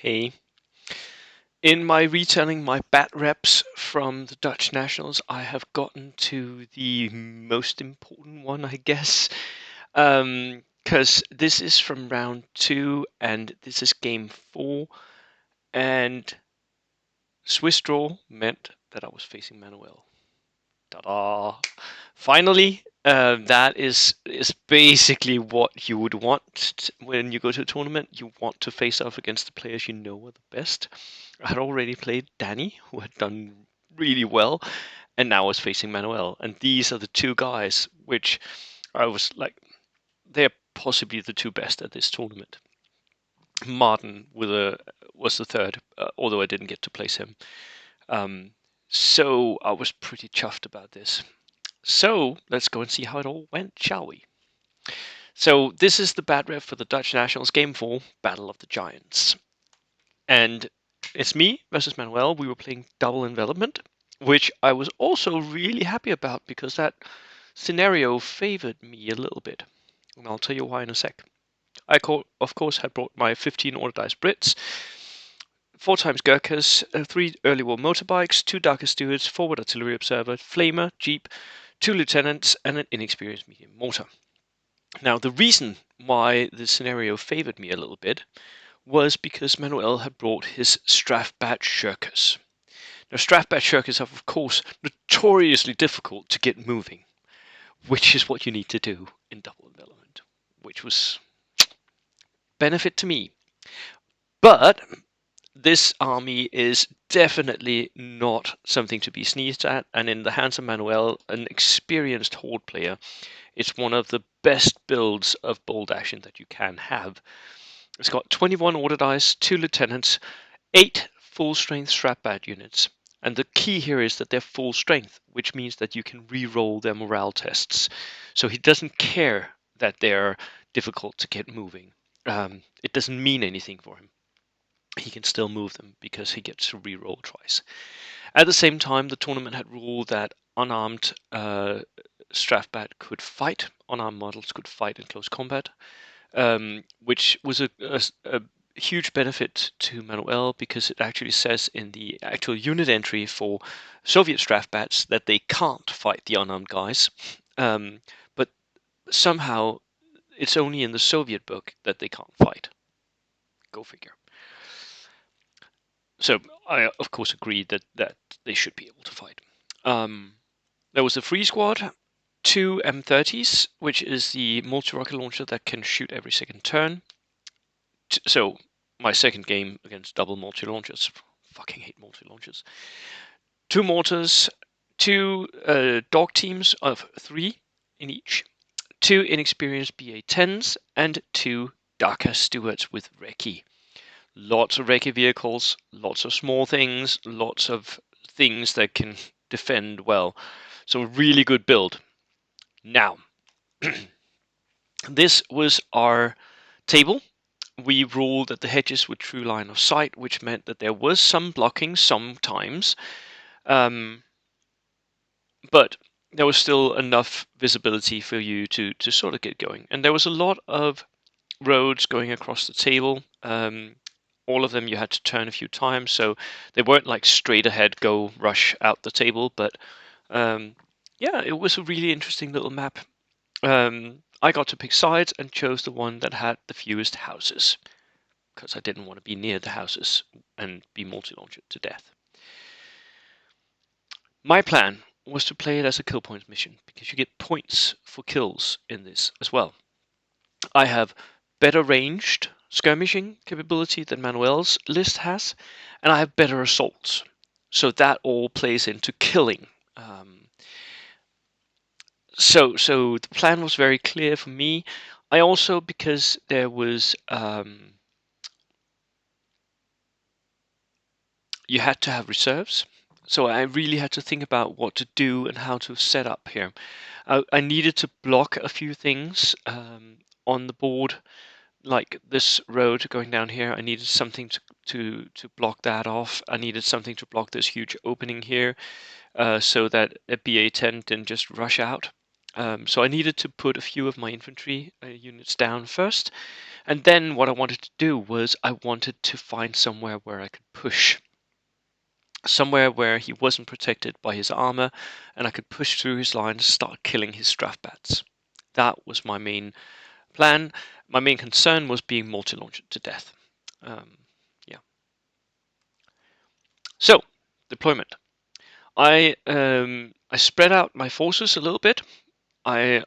Hey, in my retelling my Batreps from the Dutch Nationals, I have gotten to the most important one, I guess. Because this is from round two, and this is game four, and Swiss draw meant that I was facing Manuel. Ta-da! Finally, that is basically what you would want when you go to a tournament. You want to face off against the players you know are the best. I had already played Danny, who had done really well, and now I was facing Manuel. And these are the two guys which I was like, they're possibly the two best at this tournament. Martin was the third, although I didn't get to place him. Um, so I was pretty chuffed about this. So let's go and see how it all went, shall we? So this is the Batrep for the Dutch Nationals Game 4, Battle of the Giants. And it's me versus Manuel. We were playing double envelopment, which I was also really happy about because that scenario favored me a little bit. And I'll tell you why in a sec. I, of course, had brought my 15 order dice Brits, 4 times Gurkhas, 3 early war motorbikes, 2 Darker Stewards, forward artillery observer, flamer, jeep, 2 lieutenants, and an inexperienced medium mortar. Now, the reason why this scenario favored me a little bit was because Manuel had brought his Strafbat Shirkers. Now, Strafbat Shirkers are, of course, notoriously difficult to get moving, which is what you need to do in double envelopment, which was benefit to me. But this army is definitely not something to be sneezed at, and in the hands of Manuel, an experienced horde player, it's one of the best builds of bold action that you can have. It's got 21 order dice, 2 lieutenants, 8 full strength Strapbat units. And the key here is that they're full strength, which means that you can re-roll their morale tests. So he doesn't care that they're difficult to get moving. It doesn't mean anything for him. He can still move them because he gets to re-roll twice. At the same time, the tournament had ruled that unarmed Strafbat could fight, unarmed models could fight in close combat, which was a huge benefit to Manuel because it actually says in the actual unit entry for Soviet Strafbats that they can't fight the unarmed guys, but somehow it's only in the Soviet book that they can't fight. Go figure. So I, of course, agreed that they should be able to fight. There was a free squad, 2 M30s, which is the multi-rocket launcher that can shoot every second turn. So my second game against double multi-launchers. Fucking hate multi-launchers. 2 mortars, 2 dog teams of 3 in each, 2 inexperienced BA-10s, and 2 Darker Stewards with Recce. Lots of Recce vehicles, lots of small things, lots of things that can defend well. So really good build. Now, this was our table. We ruled that the hedges were true line of sight, which meant that there was some blocking sometimes, but there was still enough visibility for you to sort of get going. And there was a lot of roads going across the table. All of them you had to turn a few times, so they weren't like straight ahead, go rush out the table. But yeah, it was a really interesting little map. I got to pick sides and chose the one that had the fewest houses because I didn't want to be near the houses and be multi-launched to death. My plan was to play it as a kill points mission because you get points for kills in this as well. I have better ranged skirmishing capability than Manuel's list has, and I have better assaults. So that all plays into killing. So the plan was very clear for me. I also, because there was you had to have reserves, so I really had to think about what to do and how to set up here. I needed to block a few things on the board, like this road going down here. I needed something to block that off. I needed something to block this huge opening here, so that a BA-10 didn't just rush out. So I needed to put a few of my infantry units down first, and then what I wanted to do was I wanted to find somewhere where I could push, somewhere where he wasn't protected by his armor, and I could push through his lines, start killing his Strafbats. That was my main plan. My main concern was being multi-launched to death. Um, yeah. So deployment. I spread out my forces a little bit. I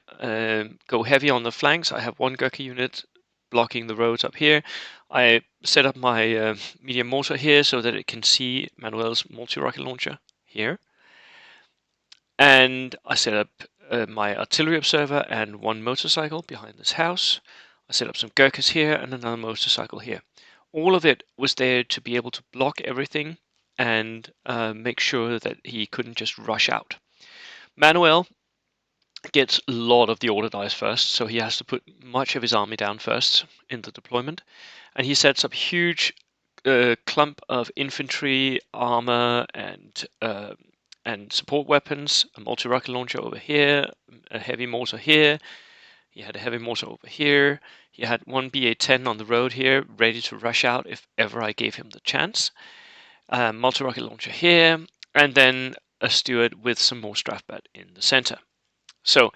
go heavy on the flanks. I have one Gurkha unit blocking the roads up here. I set up my medium mortar here so that it can see Manuel's multi-rocket launcher here. And I set up my artillery observer and one motorcycle behind this house. I set up some Gurkhas here and another motorcycle here. All of it was there to be able to block everything and make sure that he couldn't just rush out. Manuel gets a lot of the order dice first, so he has to put much of his army down first in the deployment, and he sets up a huge clump of infantry, armor, and support weapons. A multi-rocket launcher over here, a heavy mortar here. He had a heavy mortar over here. He had one BA-10 on the road here, ready to rush out if ever I gave him the chance. Multi-rocket launcher here, and then a steward with some more Strafbat in the center. So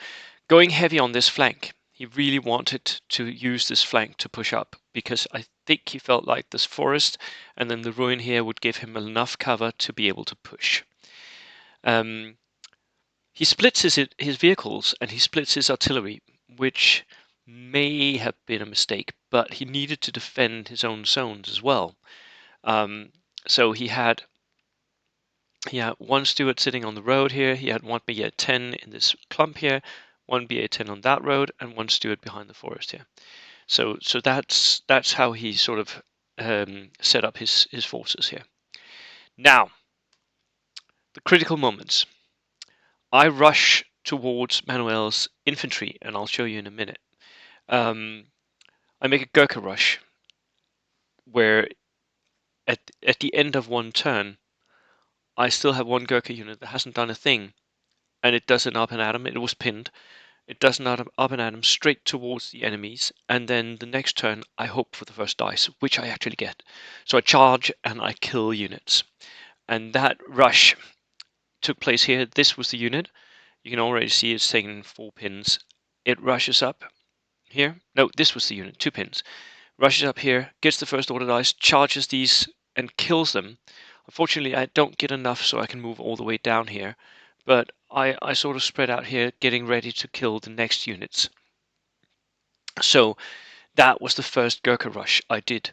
going heavy on this flank, he really wanted to use this flank to push up because I think he felt like this forest and then the ruin here would give him enough cover to be able to push. He splits his vehicles and he splits his artillery, which may have been a mistake, but he needed to defend his own zones as well. So he had one steward sitting on the road here. He had one BA-10 in this clump here, one BA-10 on that road, and one steward behind the forest here. So that's how he sort of set up his forces here. Now, the critical moments. I rush towards Manuel's infantry, and I'll show you in a minute. I make a Gurkha rush, where at the end of one turn, I still have one Gurkha unit that hasn't done a thing, and it does an up and atom. It was pinned. It does an up and atom straight towards the enemies, and then the next turn I hope for the first dice, which I actually get. So I charge and I kill units. And that rush took place here. This was the unit. You can already see it's taken 4 pins. It rushes up here. No, this was the unit, 2 pins. Rushes up here, gets the first order dice, charges these and kills them. Unfortunately, I don't get enough so I can move all the way down here. But I sort of spread out here, getting ready to kill the next units. So that was the first Gurkha rush I did.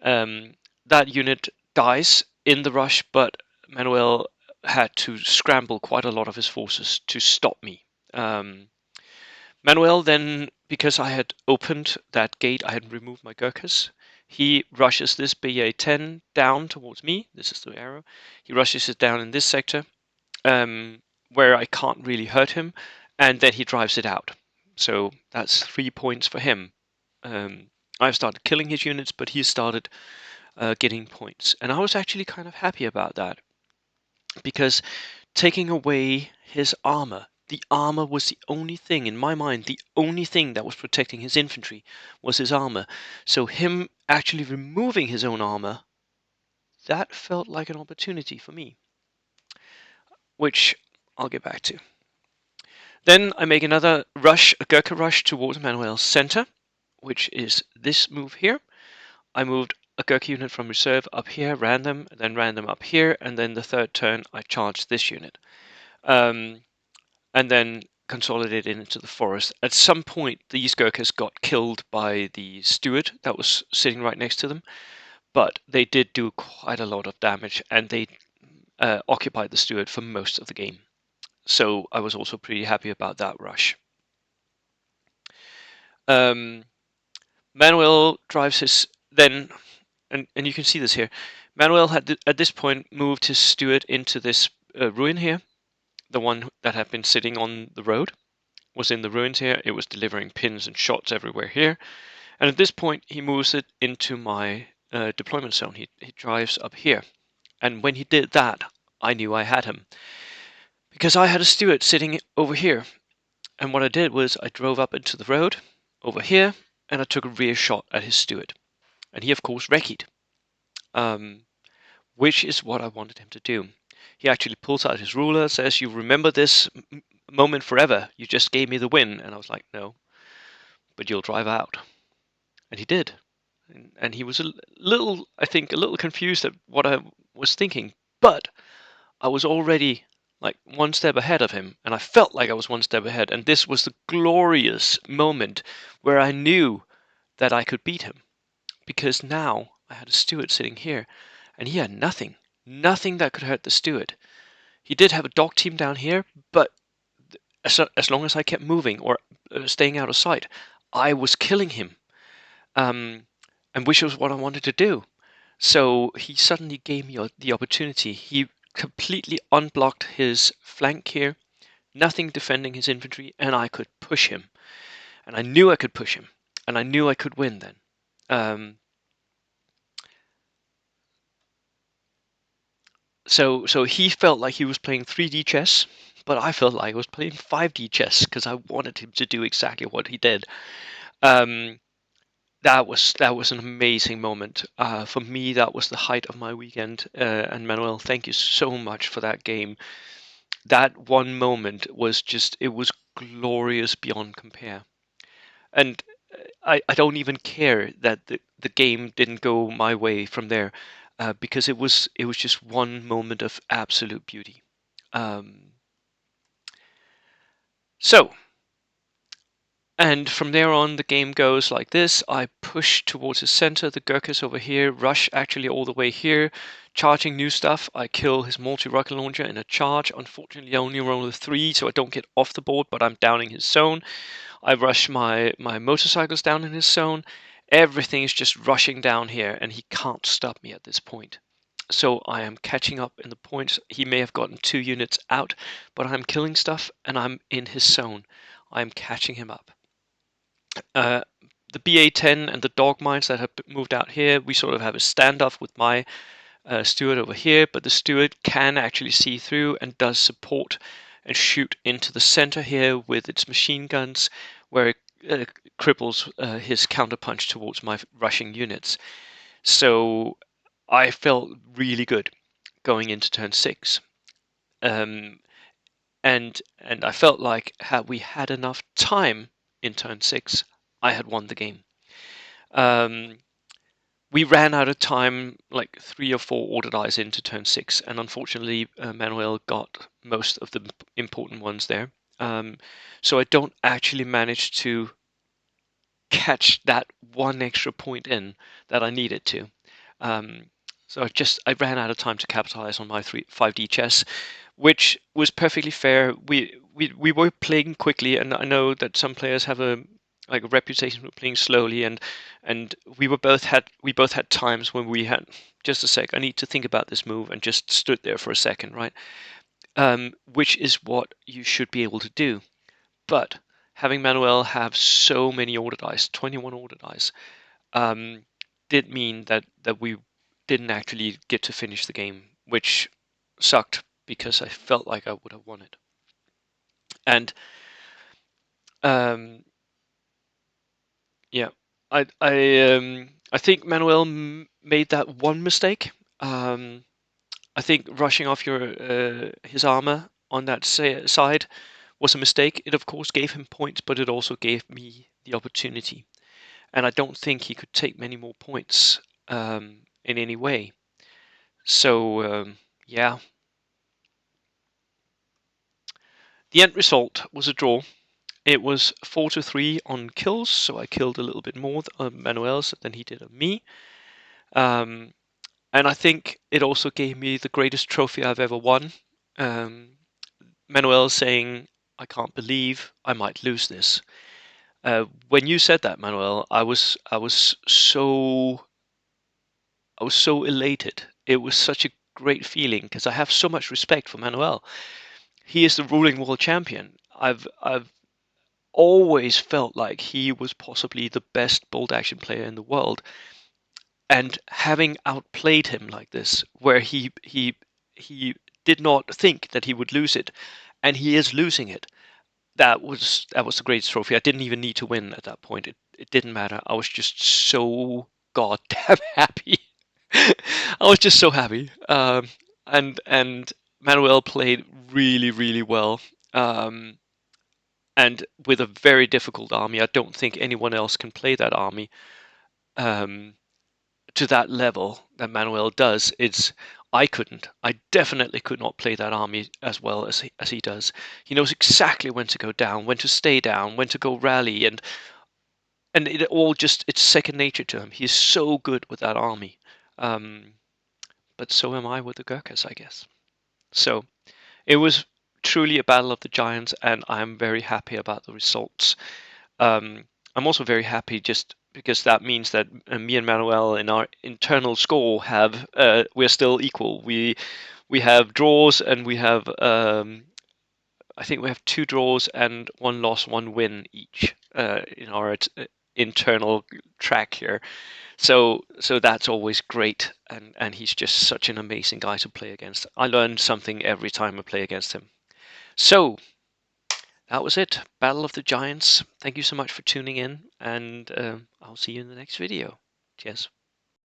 That unit dies in the rush, but Manuel had to scramble quite a lot of his forces to stop me. Manuel then, because I had opened that gate, I had removed my Gurkhas. He rushes this BA-10 down towards me. This is the arrow. He rushes it down in this sector, where I can't really hurt him, and then he drives it out. So that's 3 points for him. I've started killing his units, but he started getting points. And I was actually kind of happy about that, because taking away his armor, the armor was the only thing, in my mind, the only thing that was protecting his infantry was his armor. So him actually removing his own armor, that felt like an opportunity for me, which I'll get back to. Then I make another rush, a Gurkha rush towards Manuel's center, which is this move here. I moved a Gurkha unit from reserve up here, random, then random up here, and then the third turn I charged this unit. And then consolidated into the forest. At some point, these Gurkhas got killed by the steward that was sitting right next to them, but they did do quite a lot of damage, and they occupied the steward for most of the game. So I was also pretty happy about that rush. Manuel drives his then, and you can see this here. Manuel had at this point moved his steward into this ruin here. The one that had been sitting on the road was in the ruins here. It was delivering pins and shots everywhere here. And at this point, he moves it into my deployment zone. He drives up here. And when he did that, I knew I had him, because I had a steward sitting over here. And what I did was I drove up into the road over here, and I took a rear shot at his steward. And he, of course, recce'd, um, which is what I wanted him to do. He actually pulls out his ruler, says, "You remember this moment forever. You just gave me the win." And I was like, "No, but you'll drive out." And he did. And he was I think, a little confused at what I was thinking. But I was already like one step ahead of him, and I felt like I was one step ahead. And this was the glorious moment where I knew that I could beat him, because now I had a steward sitting here, and he had nothing that could hurt the steward. He did have a dog team down here, but as long as I kept moving or staying out of sight, I was killing him, um, and which was what I wanted to do. So he suddenly gave me the opportunity. He completely unblocked his flank here, nothing defending his infantry, and I could push him. And I knew I could push him, and I knew I could win then. So he felt like he was playing 3D chess, but I felt like I was playing 5D chess because I wanted him to do exactly what he did. Um, that was an amazing moment. For me, that was the height of my weekend. And Manuel, thank you so much for that game. That one moment was it was glorious beyond compare. And I don't even care that the game didn't go my way from there, because it was just one moment of absolute beauty. Um, so, and from there on, the game goes like this. I push towards the center. The Gurkhas over here rush actually all the way here, charging new stuff. I kill his multi-rocket launcher in a charge. Unfortunately, I only roll a 3, so I don't get off the board, but I'm downing his zone. I rush my motorcycles down in his zone. Everything is just rushing down here, and he can't stop me at this point. So I am catching up in the points. He may have gotten 2 units out, but I'm killing stuff, and I'm in his zone. I'm catching him up. Uh, the BA-10 and the dog mines that have moved out here, we sort of have a standoff with my steward over here, but the steward can actually see through and does support and shoot into the center here with its machine guns, where it cripples his counterpunch towards my rushing units. So I felt really good going into turn 6. Um, and I felt like had we had enough time in turn 6, I had won the game. Um, we ran out of time like 3 or 4 order dice into turn 6, and unfortunately Manuel got most of the important ones there. So I don't actually manage to catch that one extra point in that I needed to. Um, so I ran out of time to capitalize on my 5D chess, which was perfectly fair. We were playing quickly, and I know that some players have a reputation for playing slowly, and we both had times when we had just a sec. I need to think about this move, and just stood there for a second, right? Which is what you should be able to do. But having Manuel have so many order dice, 21 order dice, um, did mean that we didn't actually get to finish the game, which sucked because I felt like I would have won it. And um, yeah, I think Manuel made that one mistake. I think rushing off his armor on that side was a mistake. It of course gave him points, but it also gave me the opportunity. And I don't think he could take many more points in any way. So yeah, the end result was a draw. It was 4-3 on kills, so I killed a little bit more on Manuel's than he did on me. Um, and I think it also gave me the greatest trophy I've ever won. Um, Manuel saying, "I can't believe I might lose this." When you said that, Manuel, I was so elated. It was such a great feeling because I have so much respect for Manuel. He is the ruling world champion. I've always felt like he was possibly the best bolt action player in the world, and having outplayed him like this, where he did not think that he would lose it, and he is losing it. that was the greatest trophy. I didn't even need to win at that point. It didn't matter. I was just so goddamn happy. I was just so happy. And Manuel played really, really well. Um, and with a very difficult army. I don't think anyone else can play that army um, to that level that Manuel does. I couldn't. I definitely could not play that army as well as he does. He knows exactly when to go down, when to stay down, when to go rally, and it all just it's second nature to him. He's so good with that army. Um, but so am I with the Gurkhas, I guess. So it was truly a battle of the giants, and I'm very happy about the results. Um, I'm also very happy just because that means that me and Manuel in our internal score have we're still equal. We have draws and we have I think we have two draws and one loss, one win each in our internal track here. So that's always great, and he's just such an amazing guy to play against. I learn something every time I play against him. So that was it. Battle of the Giants. Thank you so much for tuning in, and I'll see you in the next video. Cheers.